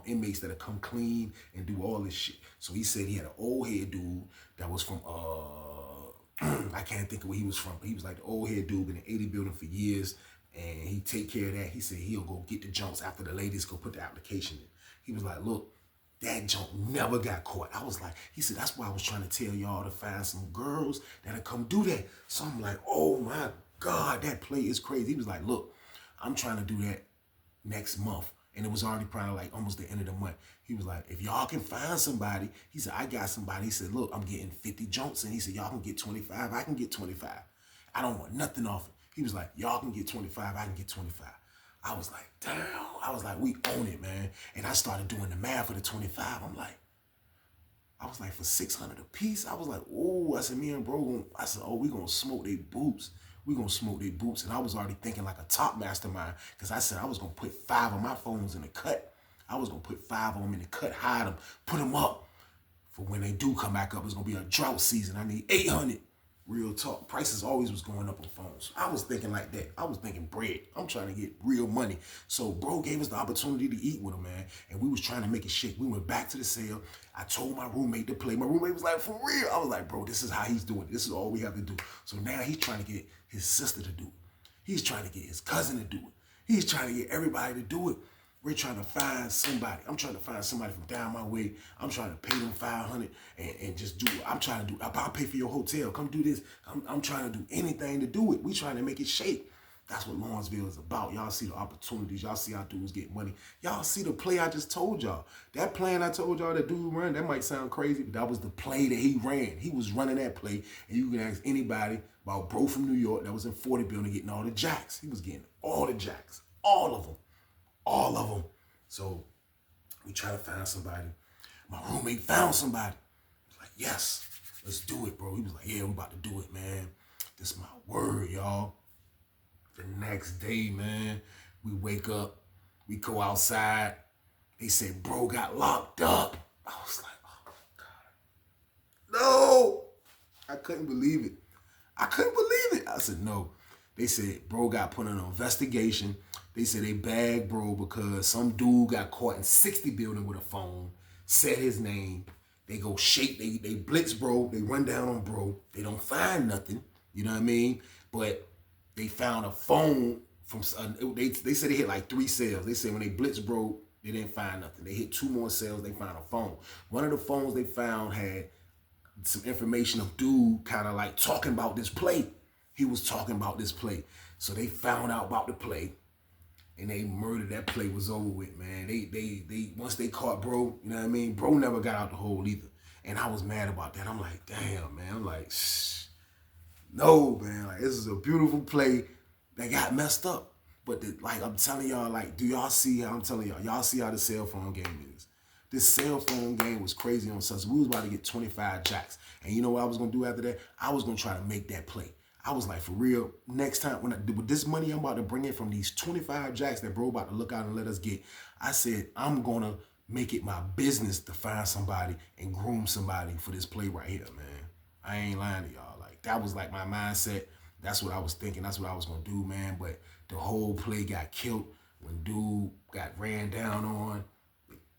inmates that would come clean and do all this shit. So he said he had an old head dude that was from, I can't think of where he was from, but he was like the old head dude in the 80 building for years. And he take care of that. He said he'll go get the junks after the ladies go put the application in. He was like, look, that junk never got caught. I was like, he said, that's why I was trying to tell y'all to find some girls that'll come do that. So I'm like, oh my God, that play is crazy. He was like, look, I'm trying to do that next month. And it was already probably like almost the end of the month. He was like, if y'all can find somebody, he said, I got somebody. He said, look, I'm getting 50 junks. And he said, y'all can get 25. I can get 25. I don't want nothing off it. He was like, y'all can get 25, I can get 25. I was like, damn. I was like, we own it, man. And I started doing the math for the 25. I was like, for 600 a piece? I was like, oh, I said, me and bro, I said, oh, we gonna smoke they boots. We gonna smoke their boots. And I was already thinking like a top mastermind because I said I was gonna put 5 of my phones in the cut. I was gonna put 5 of them in the cut, hide them, put them up. For when they do come back up, it's gonna be a drought season. I need 800. Real talk. Prices always was going up on phones. I was thinking like that. I was thinking bread. I'm trying to get real money. So bro gave us the opportunity to eat with him, man. And we was trying to make it shake. We went back to the cell. I told my roommate to play. My roommate was like, for real? I was like, bro, this is how he's doing it. This is all we have to do. So now he's trying to get his sister to do it. He's trying to get his cousin to do it. He's trying to get everybody to do it. We're trying to find somebody. I'm trying to find somebody from down my way. I'm trying to pay them 500 and just do it. I'm trying to do, I'll pay for your hotel. Come do this. I'm trying to do anything to do it. We trying to make it shake. That's what Lawrenceville is about. Y'all see the opportunities. Y'all see how dudes get money. Y'all see the play I just told y'all. That plan I told y'all that dude ran, that might sound crazy, but that was the play that he ran. He was running that play. And you can ask anybody about bro from New York that was in 40 building getting all the jacks. He was getting all the jacks. All of them. All of them. So we try to find somebody. My roommate found somebody. He was like, yes, let's do it, bro. He was like, yeah, we about to do it, man. This is my word, y'all. The next day, man, we wake up, we go outside. They said, bro got locked up. I was like, oh my God. No. I couldn't believe it. I said, no. They said, bro got put on an investigation. They said they bagged bro because some dude got caught in 60 building with a phone, said his name. They go shake, they blitz bro, they run down on bro. They don't find nothing, you know what I mean? But they found a phone from, they said they hit like 3 cells. They said when they blitz bro, they didn't find nothing. They hit 2 more cells, they found a phone. One of the phones they found had some information of dude kind of like talking about this play. He was talking about this play. So they found out about the play and they murdered. That play was over with, man. They once they caught bro, you know what I mean? Bro never got out the hole either. And I was mad about that. I'm like, damn, man. I'm like, shh. No, man. Like, this is a beautiful play that got messed up. But like I'm telling y'all, like, do y'all see how I'm telling y'all see how the cell phone game is? This cell phone game was crazy on Sunday. We was about to get 25 jacks. And you know what I was going to do after that? I was going to try to make that play. I was like, for real, next time, with this money I'm about to bring in from these 25 jacks that bro about to look out and let us get, I said, I'm going to make it my business to find somebody and groom somebody for this play right here, man. I ain't lying to y'all. Like, that was like my mindset. That's what I was thinking. That's what I was going to do, man. But the whole play got killed when dude got ran down on.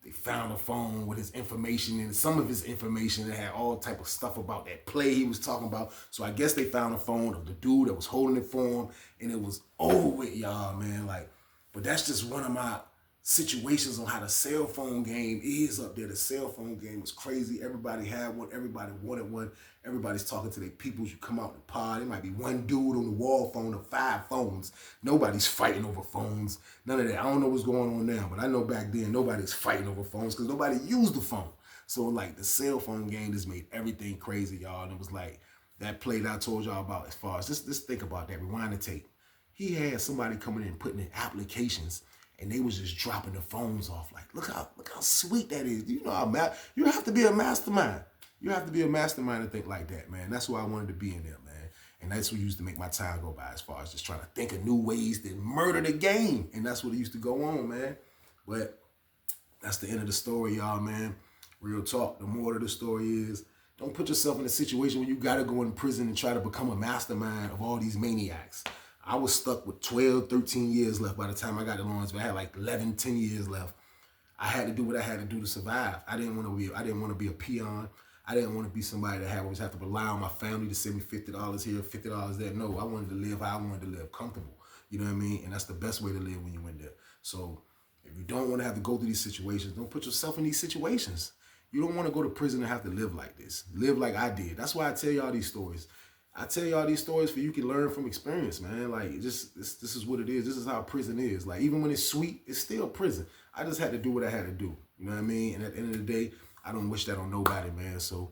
They found a phone with his information and some of his information that had all type of stuff about that play he was talking about. So I guess they found a phone of the dude that was holding it for him, and it was over with, y'all, man. Like, but that's just one of my situations on how the cell phone game is up there. The cell phone game was crazy. Everybody had one. Everybody wanted one. Everybody's talking to their peoples. You come out in the pod, it might be one dude on the wall phone of 5 phones. Nobody's fighting over phones. None of that. I don't know what's going on now, but I know back then nobody's fighting over phones because nobody used the phone. So like the cell phone game just made everything crazy, y'all. And it was like that play that I told y'all about as far as just think about that. Rewind the tape. He had somebody coming in and putting in applications, and they was just dropping the phones off. Like, look how sweet that is. You know how you have to be a mastermind. You have to be a mastermind to think like that, man. That's why I wanted to be in there, man. And that's what used to make my time go by as far as just trying to think of new ways to murder the game. And that's what used to go on, man. But that's the end of the story, y'all, man. Real talk. The moral of the story is, don't put yourself in a situation where you got to go in prison and try to become a mastermind of all these maniacs. I was stuck with 12, 13 years left by the time I got to Lawrenceville. I had like 11, 10 years left. I had to do what I had to do to survive. I didn't want to be a peon. I didn't want to be somebody that always have to rely on my family to send me $50 here, $50 there. No, I wanted to live how I wanted to live, comfortable. You know what I mean? And that's the best way to live when you're in there. So if you don't want to have to go through these situations, don't put yourself in these situations. You don't want to go to prison and have to live like this. Live like I did. That's why I tell y'all these stories. I tell y'all these stories for you can learn from experience, man. Like, this is what it is. This is how prison is. Like, even when it's sweet, it's still prison. I just had to do what I had to do. You know what I mean? And at the end of the day, I don't wish that on nobody, man. So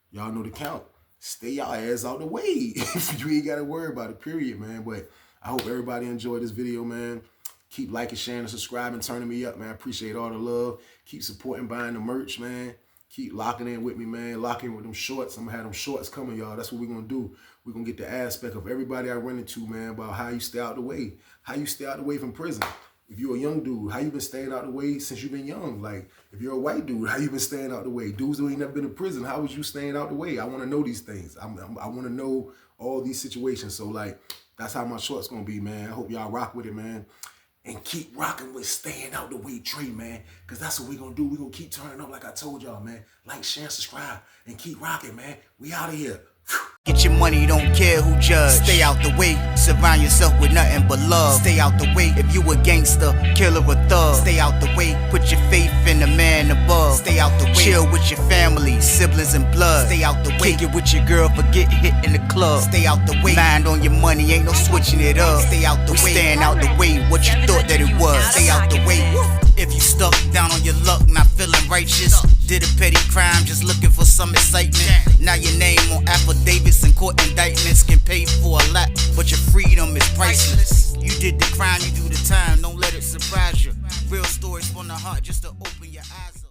y'all know the count. Stay y'all ass out the way. You ain't got to worry about it, period, man. But I hope everybody enjoyed this video, man. Keep liking, sharing, and subscribing, turning me up, man. I appreciate all the love. Keep supporting, buying the merch, man. Keep locking in with me, man. Locking in with them shorts. I'm going to have them shorts coming, y'all. That's what we're going to do. We're going to get the aspect of everybody I run into, man, about how you stay out the way. How you stay out the way from prison. If you're a young dude, how you been staying out the way since you've been young? Like, if you're a white dude, how you been staying out the way? Dudes who ain't never been to prison, how was you staying out the way? I want to know these things. I want to know all these situations. So, like, that's how my short's going to be, man. I hope y'all rock with it, man. And keep rocking with staying out the way Trey, man. Because that's what we're going to do. We're going to keep turning up like I told y'all, man. Like, share, subscribe, and keep rocking, man. We out of here. Get your money, don't care who judge. Stay out the way, surround yourself with nothing but love. Stay out the way if you a gangster, killer or thug. Stay out the way, put your faith in the man above. Stay out the way, chill with your family, siblings and blood. Stay out the way, kick it with your girl, forget hit in the club. Stay out the way, mind on your money, ain't no switching it up. Stay out the way, stand out the way, what you thought that it was. Stay out the way. If you stuck down on your luck, not feeling righteous, did a petty crime, just looking for some excitement. Now your name on affidavits and court indictments can pay for a lot, but your freedom is priceless. You did the crime, you do the time, don't let it surprise you. Real stories from the heart, just to open your eyes up.